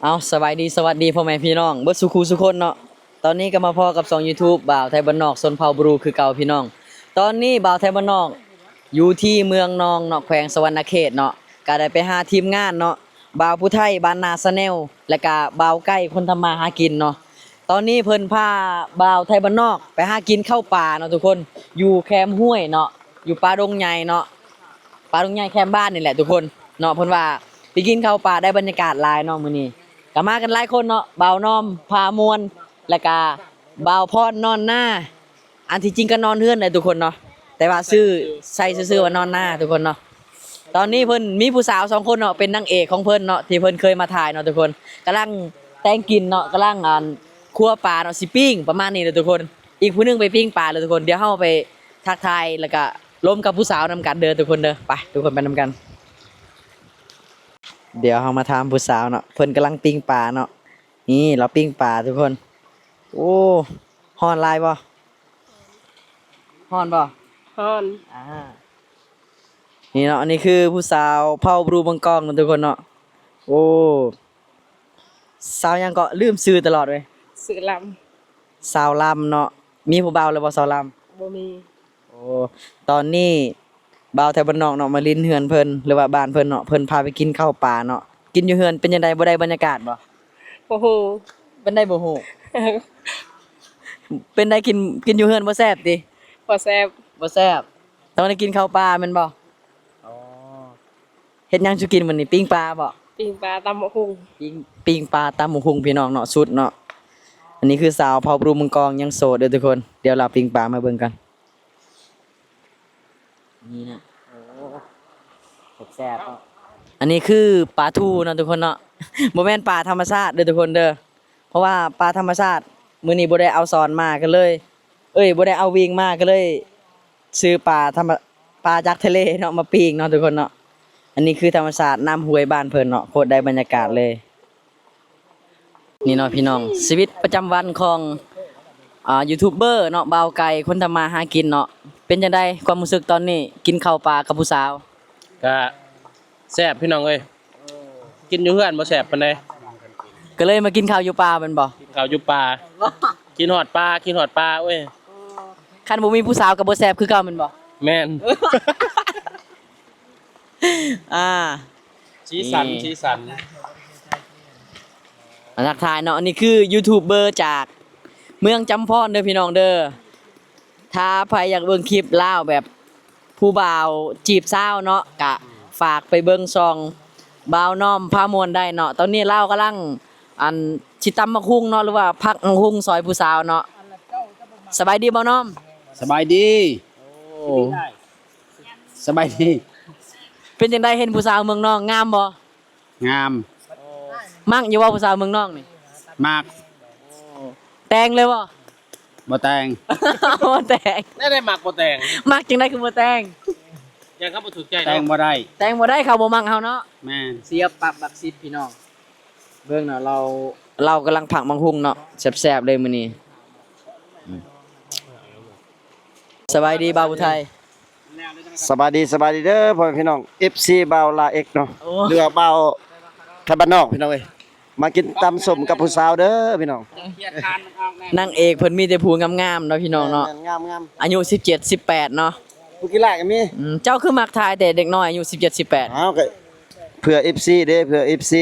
เอาสบายดีสวัสดีพ่อแม่พี่น้องเบิดสุขูสุคนเนาะตอนนี้ก็มาพอกับ2 YouTube บ่าวไทยบ้านนอกซนเผาบรูคือเก่าพี่น้อง ตอนนี้บ่าวไทยบ้านนอกอยู่ที่เมืองนองเนาะแขวงสวรรณเขตเนาะก็ได้ไปหาทีมงานเนาะบ่าวผู้ไทยบ้านนาสแนลและก็บ่าวใกล้คนทำมาหากินเนาะตอนนี้เพิ่นพาบ่าวไทยบ้านนอกไปหากินข้าวป่าเนาะทุกคนอยู่แคมป์ห้วยเนาะอยู่ป่าดงใหญ่เนาะป่าดงใหญ่แคมป์บ้านนี่แหละทุกคนเนาะเพิ่นว่าไปกินข้าวป่าได้บรรยากาศหลายเนาะมื้อนี้ ก็มากันหลายคนเนาะบ่าวน้อมพามวลแล้วก็บ่าวพรนอนหน้าอันที่จริงก็นอนเฮือนเลยทุกคนเนาะแต่ว่าชื่อใส่ซื่อๆว่านอนหน้าทุกคนเนาะตอนนี้เพิ่นมีผู้สาว2คนเนาะเป็นนางเอกของเพิ่นเนาะที่เพิ่นเคยมาถ่ายเนาะทุกคนกำลังแต่งกินเนาะกำลังคั่วปลาเนาะสิปิ้งประมาณนี้เลยทุกคนอีกผู้หนึงไปปิ้งปลาเลยทุกคนเดี๋ยวเฮาไปทักทายแล้วก็ล้มกับผู้สาวนำกันเด้อทุกคนเด้อไปทุกคนไปนำกัน เดี๋ยวเรามาถามผู้สาวเนาะเพิ่นกำลังปิ้งปลาเนาะนี่เราปิ้งปลาทุกคนโอ้ฮ้อนหลายบ่ฮ้อนบ่ฮ้อนอ่านี่เนาะอันนี้คือผู้สาวเผาบรูบังกองเนาะทุกคนเนาะโอ้สาวยังก็ลืมชื่อตลอดเว้ยสื่อลสาวลำเนาะมีผู้บ่าวแล้วบ่สาวลำำบ่มีโอ้ตอนนี้บ่าวแถวบ้านนอกเนาะมาลิ้นเฮือนเพิ่นหรือว่าบ้านเพิ่นเนาะเพิ่นพาไปกินข้าวปลาเนาะกินอยู่เฮือนเป็นจังไดบ่ได้บรรยากาศบ่บ่ฮู้เป็นได้บ่ฮู้ เป็นได้กินอยู่เฮือนบ่แซ่บติบ่แซ่บบ่แซ่บต้องได้กินข้าวปลาแม่นบ่อ๋อเฮ็ดหยังสิกินมื้อนี้ปิ้งปลาบ่ปิ้งปลาตำบักหุ่งปิ้งปลาตำหมูหุงพี่น้องเนาะสุดเนาะอันนี้คือสาวเผาบรูมังกรยังโสดเด้อทุกคนเดี๋ยวเราปิ้งปลามาเบิ่งกันนี่นะโอ้แซ่บๆเนาะอันนี้คือปลาทูเนาะทุกคนเนาะ บ่แม่นปลาธรรมชาติเด้อทุกคนเด้อเพราะว่าปลาธรรมชาติมื้อนี้บ่ได้เอาสอนมาก็เลยบ่ได้เอาวิ่งมาก็เลยซื้อปลาจากทะเลเนาะมาปิ้งเนาะทุกคนเนาะอันนี้คือธรรมชาติน้ำห้วยบ้านเพิ่นเนาะโคตรได้บรรยากาศเลยนี่เนาะพี่น้องชีวิตประจำวันของยูทูบเบอร์เนาะบ่าวไก่คนทำมาหากินเนาะเป็นจังได๋ความรู้สึกตอนนี้กินข้าวปลากับผู้สาวก็แซ่บพี่น้องเอ้ยกินอยู่เฮือนบ่แซ่บปานใดก็เลยมากินข้าวอยู่ป่าแม่นบ่กินข้าวอยู่ป่ากินฮอดปลาเว้ยคันบ่มีผู้สาวก็บ่แซ่บคือเก่าแม่นบ่แม่น อ่าสีสันทักทายเนาะอันนี้คือยูทูบเบอร์จากเมืองจำพรเด้อพี่น้องเด้อถ้าใครอยากเบิ่งคลิปลาวแบบผู้บ่าวจีบสาวเนาะก็ฝากไปเบิ่งช่องบ่าวน้อมพามวลได้เนาะตอนนี้ลาวกำลังสิตำบักหุ่งเนาะหรือว่าพักบักหุ่งซอยผู้สาวเนาะสบายดีบ่น้อมสบายดีโอ้สบายดีเป็นจังได๋เห็นผู้สาวเมืองนอกงามบ่งามมักอยู่ว่าผู้สาวเมืองนอกนี่มากแต่งเลยบ่บ่แต่ง บ่แต่งได้มักบ่แต่งมักจังได๋คือบ่แต่งยังครับบ่ถูกใจแต่งบ่ได้แต่งบ่ได้เขาบ่มักเฮาเนาะแม่นเสียปรับบักซิดพี่น้องเบิ่งเนาะเรากำลังผักมังหุงเนาะแซ่บๆเลยมื้อนี้สบายดีบ่าวผู้ไทยสบายดีเด้อพ่อพี่น้อง FC บ่าวลาเอกเนาะหรือว่าบ่าวไทยบ้านนอกพี่น้องเอ้ยมากินตำส้มกับผู้สาวเด้อพี่น้องนางเอกเพิ่นมีแต่ผู้งามๆเนาะพี่น้องเนาะงามอายุ17 18เนาะผู้กีฬาก็มีเจ้าคือมักทายแต่เด็กน้อยอายุ17 18อ้าวก็เพื่อ FC เด้เพื่อ FC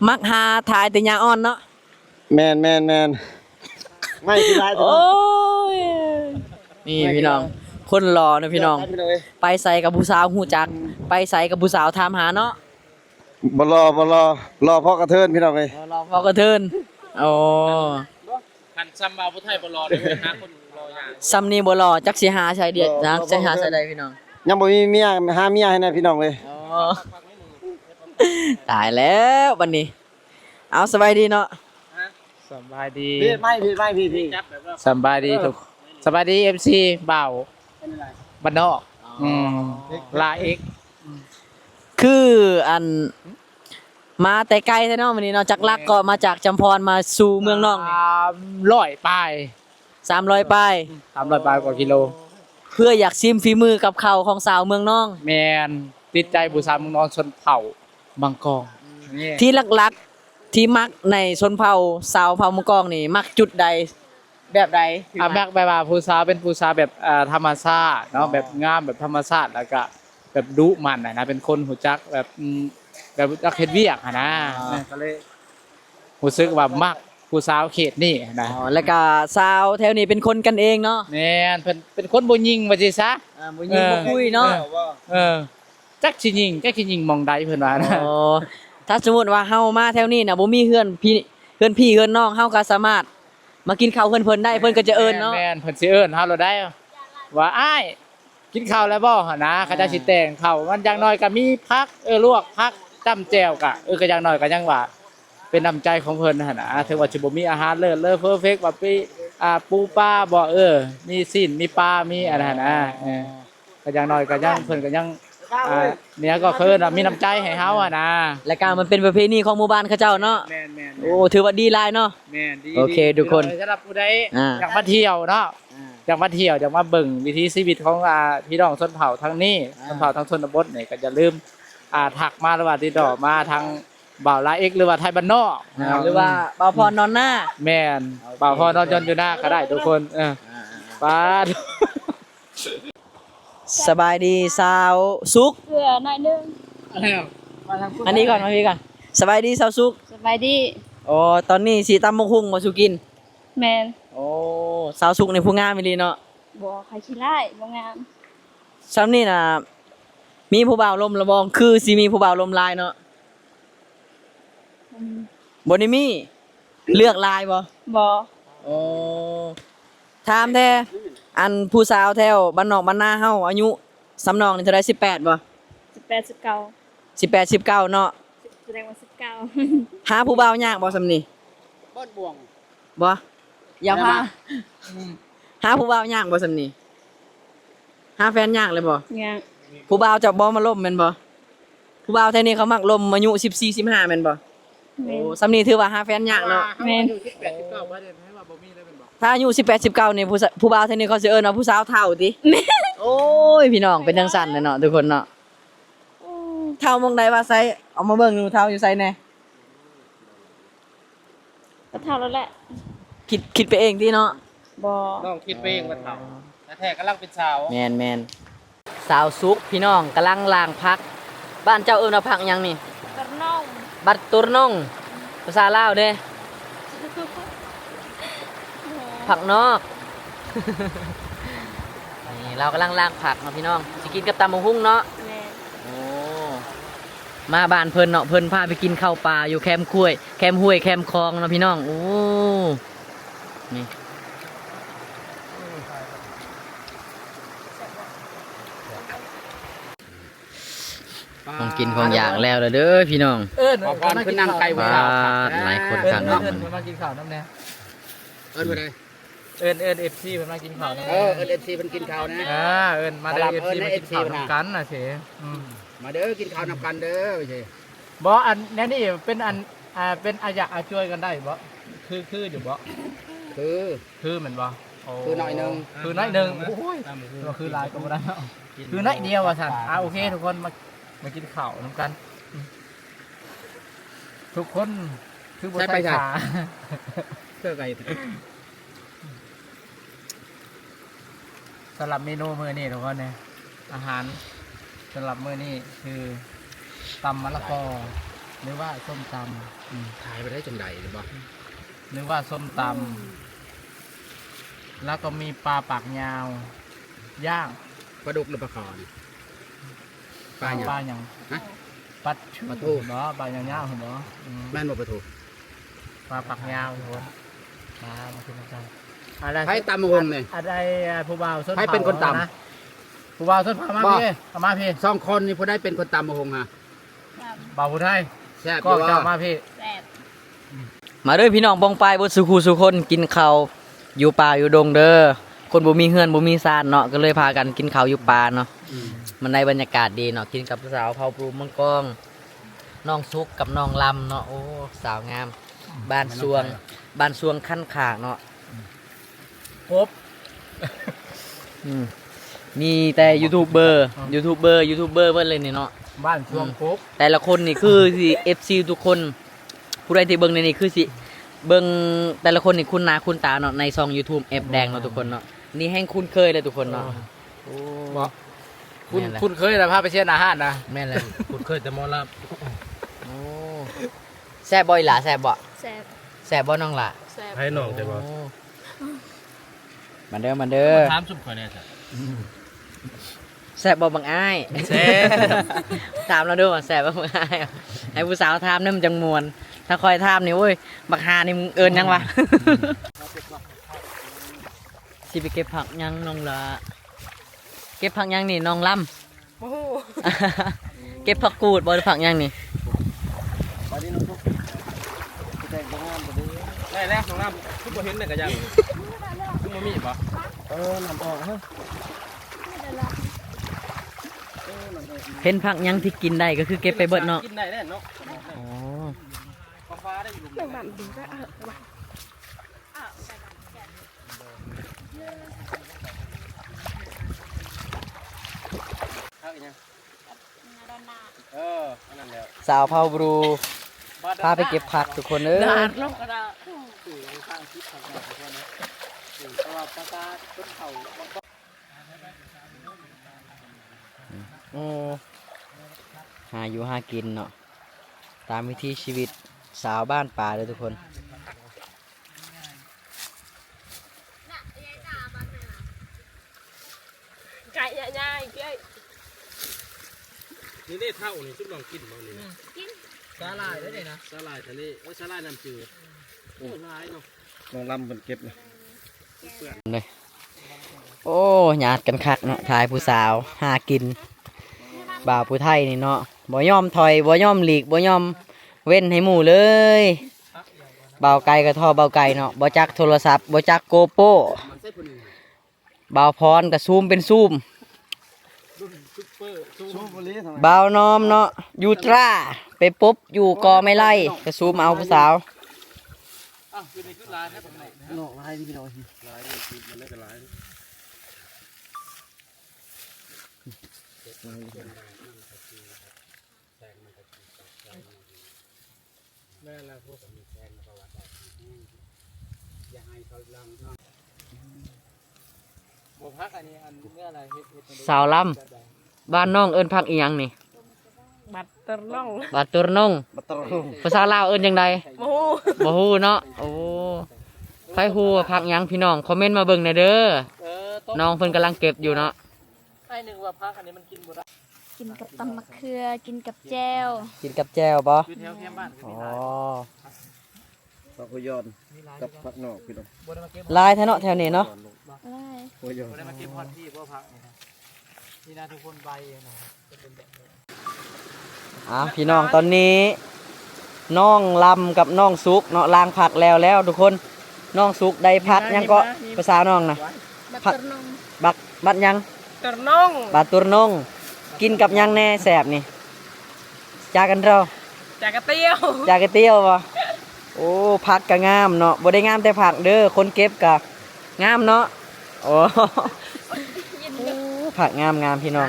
มักหาทายแต่ยาอ่อนเนาะแม่นไม่กีฬาโอ้ยนี่พี่น้องคนหล่อนะพี่น้องไปใส่กับผู้สาวฮู้จักไปใส่กับผู้สาวถามหาเนาะบ่รอพ่อกระเทินพี่น้องเอ้ยรอพ่อกระเทินโอ้คันซ้ำบ่าวผู้ไทยบ่รอได้หาคนรอยากซ้ำนี่บ่รอจักสิหาใช้เด็ดนะจักหาใช้ใดพี่น้องยังบ่มีเมียหาเมียให้นะพี่น้องเอ้ยอ๋อตายแล้วบัดนี้เอาสบายดีเนาะสบายดีพี่สบายดีทุกสบายดี MC บ่าวบ้านนอกลาเอกคือมาแต่ไกลแท้เนาะมื้อนี้เนาะจากลักก็มาจากจำพรมาสู่เมืองนอกนี่300ปลาย300ปลาย300ปลายกว่ากิโลเพื่ออยากชิมฝีมือกับข้าวของสาวเมืองนองแม่นติดใจผู้สาวเมืองนองชนเผ่าบางกองที่หลัก ที่มักในชนเผ่าสาวเผ่ามุกองนี่มักจุดใดแบบใด แม็กแบบว่าผู้สาวเป็นผู้สาวแบบธรรมชาติเนาะแบบงามแบบธรรมชาติแล้วก็แบบดุมันนะเป็นคนหูจักแบบแบบรักเฮ็ดเวียกนะก็เลยรู้สึกว่ามักผู้สาวเขตนี่นะ อ๋อแล้วก็สาวแถวนี้เป็นคนกันเองเนาะ แม่นเป็นคนบ่ยิงว่าสิซะ บ่ยิงบ่คุยเนาะ จักสิยิงหม่องใดเพิ่นว่านะ อ๋อถ้าสมมุติว่าเฮามาแถวนี้น่ะบ่มีเฮือนพี่เฮือนน้องเฮาก็สามารถมากินข้าวเพิ่นได้เพิ่นก็จะเอิ้นเนาะ แม่นเพิ่นสิเอิ้นเฮาเราได้ว่าอ้ายกินข้าวแล้วบ่หั่นนะเขาจะสิแต่งข้าวมันอย่างน้อยก็มีผักลวกผักจ้ำแจ่วก็ก็อย่างน้อยก็ยังว่าเป็นน้ำใจของเพิ่นหั่นนะถึงว่าสิบ่มีอาหารเลิศเลอเพอร์เฟกต์ว่าไปปูปลาบ่มีสิ้นมีปลามีอันนั้นนะก็อย่างน้อยก็ยังเพิ่นก็ยังเนี่ยก็คือมีน้ำใจให้เฮาอ่ะนะ และการมันเป็นประเพณีของหมู่บ้านเขาเจ้าเนาะ แม่น โอ้ถือว่าดีหลายเนาะ แม่นดี โอเคทุกคน สำหรับผู้ใด อ่า อยากมาเที่ยวเนาะอยากมาเที่ยวอยากมาเบิ่งวิถีชีวิตของพี่น้องชนเผ่าทั้งนี้ชนเผ่าทั้งชนบทนี่ก็อย่าลืมทักมาหรือว่าติดต่อมาทางบ่าวลาเอ็กหรือว่าไทยบ้านนอก หรือว่าบ่าวพรนอนหน้า แม่นบ่าวพอนอนยนต์อยู่หน้าก็ได้ทุกคนปาด สบายดีสาวสุก เกลือหน่อยนึง อันนี้ก่อนมาพี่ก่อนสบายดีสาวสุก สบายดี อ๋อตอนนี้สิตำบักหุ่งบ่สุกิน แมน โอ้สาวสุกนี่ผู้งามอีหลีเนาะ บ่ใครขี้ไล่บ่งาม ซ้ำนี่น่ะมีผู้บ่าวลมระบองคือสิมีผู้บ่าวลมลายเนาะบ่ได้มีเลือกลายบ่ บ่ โอ้ถามแท้อันผู้สาวแถวบ้านนอกบ้านนาเฮาอายุสำนองนี่เท่าใด18บ่ 18 19 18 19เนาะ แสดงว่า19 หาผู้บ่าวยากบ่ซำนี่ บ้านบ่วง บ่อย่าพาหาผู้บ่าวยากบ่ซำนี่หาแฟนยากเลยบ่ เนี่ย ผู้บ่าวจะบ่มาล่มแม่นบ่ผู้บ่าวแถวนี้เขามักล่มอายุ14 15แม่นบ่ แม โอ้ น ซำนี่ถือว่าหาแฟนยากเนาะ แม่น อยู่18 19บ่ได้ให้ว่าบ่มีเลยเป็นบ่ ถ้าอายุ18 19นี่ผู้บ่าวแถวนี้เขาสิเอิ้นว่าผู้สาวเฒ่าติโอ้ยพี่น้องเป็นจังซั่นแหละเนาะทุกคนเนาะเฒ่ามองใดว่าไสเอามาเบิ่งดูเฒ่าอยู่ไสแน่ ก็เท่าแล้วแหละ คิดไปเองติเนาะ บ่ น้องคิดไปเองว่าเฒ่าแต่แท้กำลังเป็นสาว แมนสาวสุกพี่น้องกำลังล้างพัก บ้านเจ้าเอิ้นว่าพักหยังนี่ กระน้อง บัดตุรน้องภาษาลาวเด้ผักนอก นี่เรากำลังล้างผักเนาะพี่น้องสิกินกับตำบักหุ่งเนาะ แม่น โอ้มาบ้านเพิ่นเนาะเพิ่นพาไปกินข้าวปลาอยู่แคมป์คุ้วยแคมป์ห้วยแคมป์คลองเนาะพี่น้องโอ้นี่ของกินของอย่างแล้วเด้อพี่น้อง ขอพรคือนั่งไกลบ่ ปลา สาว หลายคนข้างนอกมัน มากินข้าวน้ำแน่ เอิ้นบ่ได้ เอิ้น FC เพิ่นมากินข้าวน้ำ เอิ้น FC เพิ่นกินข้าวนะ เอิ้นมาได้ FC มากินข้าวนํกันน่ะเสมาเด้อกินข้าวนำกันเด้อไปสิ บ่อันแน่นี่เป็นอันเป็นอาญะช่วยกันได้บ่คืออยู่บ่ คือ เหมือนบ่ คือหน่อยหนึ่ง คือน้อยหนึงโอ้ยก็คือหลายก็บ่ได้เนาะคือน้อยเดียวว่าซั่นโอเคทุกคนมากินข้าวนํกันทุกคนคือบ่ใส่ขา เพื่อไก่ สำหรับเมนูมื้อนี้ทุกคนเนี่ยอาหารสำหรับมื้อนี้คือตำมะละกอหรือว่าส้มตำ ขายไปได้จังไดหรือบ่ หรือว่าส้มตำแล้วก็มีปลาปากยาวย่าง ปลาดุกหรือปลาคอน ปลาอย่าง ฮะ ปลาชู ปลาทู เนาะปลาอย่างยาวเห็นเนาะ แม่นบ่ปลาทู ปลาปากยาวทุกคนมากินกันอะไร ให้ตำมะฮงนี่ อะไรผู้บ่าวส้น ให้เป็นคนตำ ะผู้บ่าวส้นเผามา บ่ พี่เอามาพี่ สองคนนี่ผู้ได้เป็นคนตำมะฮงฮะ บ่าวผู้ไทย แซ่บอ ก็ ยู่ เจ้า ว่า มาพี่ แซ่บ มาเด้อพี่น้องบองปลายบดสุขูสุคนกินข้าวอยู่ป่าอยู่ดงเด้อคนบ่มีเฮือนบ่มีซานเนาะก็เลยพากันกินข้าวอยู่ป่าเนาะมันได้บรรยากาศดีเนาะกินกับสาวเผาปรูมังกองน้องซุกกับน้องลำเนาะโอ้สาวงามบ้านสวงขั้นขางเนาะ ครบ มีแต่ยูทูบเบอร์เพิ่นเลยนี่เนาะ บ้านช่วงครบ แต่ละคนนี่คือ FC ทุกคน ผู้ใดที่เบิ่งในนี้คือสิเบิ่งแต่ละคนนี่คุ้นหน้าคุ้นตาเนาะในช่อง YouTube แอปแดงเนาะทุกคนเนาะนี่แห่งคุ้นเคยเลยทุกคนเนาะโอ้ บ่คุณ แม่นแหละ คุณเคยแต่พาไปเชียนอาหารนะ แม่นเลยคุณเคยแต่หมอล โอ้แซ่บบ่อีหล่ะแซ่บบ่ แซ่บ แซ่บบ่น้องล่ะ แซ่บ ำให้น้องแต่บ่ โอ้มาเด้อมาเด้อ ถามสุดข่อยแน่จ้ะ แซ่บบ่บังอ้าย แซ่บ ถามเราด้วยว่าแซ่บบ่บังอ้ายให้ผู้สาวถามนำมันจังมวน ถ้าคอยถามนี่โอ้ยบักหานี่มึงเอิ้นยังวะ สิไปเก็บผักยังน้องละเก็บผักยังนี่น้องลำ โอ้โห เก็บผักกูดบ่หรือผักยังนี่ ไปดิน้องทุกแต่งงานบ่ดี ได้แล้วของน้ำทุกบ่เห็นน่ะก็ยังทุกบ่มีบ่ น้ำออกเฮ้ย เห็นผักยังที่กินได้ก็คือเก็บไปเบิดเนาะ กินได้แน่เนาะ อ๋อ ฟ้าได้อยู่ หนึ่งแบบดีก็ว่ะ ข้าวอีหยังเอออันนั้นแล้ว สาวเผาบรูพาไปเก็บผักทุกคนเอ้ย ลงกระดาษสื่อข้างคิดของเราทุกคนนะสื่อเพราะว่าปลาตาต้นเขา โอ้หาอยู่หากินเนาะตามวิถีชีวิตสาวบ้านป่าเลยทุกคน ไก่ย่างๆเก้ย นี่ได้เท่านี่ซุปลองกินบ่นี่ สาลายได้เลยนะ สาหร่ายทะเลโอ้ยสาหร่ายน้ำจืดโอ้หลายเนาะ น้องลำเพิ่นเก็บนะ เลยโอ้หยาดกันคักเนาะทายผู้สาวหากินบ่าวผู้ไทยนี่เนาะบ่ยอมถอยบ่ยอมหลีกบ่ยอมเว้นให้หมู่เลยบ่าวไก่กับท่อบ่าวไก่เนาะบ่จักโทรศัพท์บ่จักโกโป้ มันใส่ผู้หนึง บ่าวพรกับซูมเป็นซูม รุ่นซุปเปอร์ซู ชูบุรีทำไม บ่าวนอมเนาะยูตราไปปุ๊บอยู่กอไม่ไล่กับซูมเอาผู้สาว อ้าวคือในคือหลายแท้ผมนี่ น้องลายพี่น้อง หลายนี่คือมันได้ก็หลายแม่ละพวกมีแฟนมาประวัติอย่าให้เขาลำบ่พักอันนี้อันเมื่ออะไรเฮ็ด สาวลำบ้านน้องเอิ้นพักอีหยังนี่ บัตรตรน่อง บาดตุรน้อง บัตรรุ่ง ภาษาลาวเอิ้นจังได โอ้โห บ่ฮู้เนาะโอ้ไผฮู้ว่าพักหยังพี่น้องคอมเมนต์มาเบิ่งหน่อยเด้อ ต้น น้องเพิ่นกำลังเก็บอยู่เนาะ ไอ้หนึ่งว่าพักอันนี้มันกินบ่ได้ กินกับตำมะเขือกินกับแจ่ว กินกับแจ่วบ่ คือแถวแคมบ้านคือ อ๋อ มีหลาย ผักกุยอนกับผักนอกพี่น้อง บ่ได้มาเก็บ ลายแท้เนาะแถวนี้เนาะ อะไร กุยอน บ่ได้มาเก็บฮอดที่บ่พักนี่นะนี่นะทุกคนใบนะจะเป็นแบบนี้ พี่น้องตอนนี้น้องลำกับน้องซุกเนาะล้างผักแล้วทุกคนน้องซุกได้พักหยังก็ภาษาน้องนะ บัตรตรน่อง บัดหยัง ตรน่อง บาดตุรนงกินกับหยังแน่แสบนี่จากันเรา จากกระเตี้ยว จากระเตี้ยวบ่โอ้ผักก็งามเนาะบ่ได้งามแต่ผักเด้อคนเก็บก็งามเนาะโอ้ผักงามพี่น้อง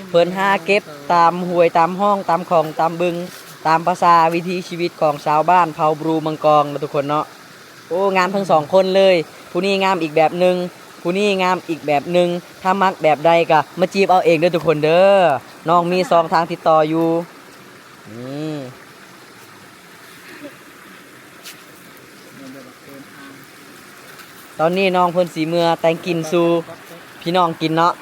เพิ่นหาเก็บตามห้วยตามห้องตามคลองตามบึงตามภาษาวิถีชีวิตของชาวบ้านเผ่าบรูมังกรนะทุกคนเนาะโอ้งามทั้งสองคนเลยผู้นี้งามอีกแบบหนึงผู้นี้งามอีกแบบหนึงถ้ามักแบบใดก็มาจีบเอาเองเด้อทุกคนเด้อน้องมี2ทางติดต่ออยู่นี่ตอนนี้น้องเพิ่นสีเมือแต่งกินสู่พี่น้องกินเนาะ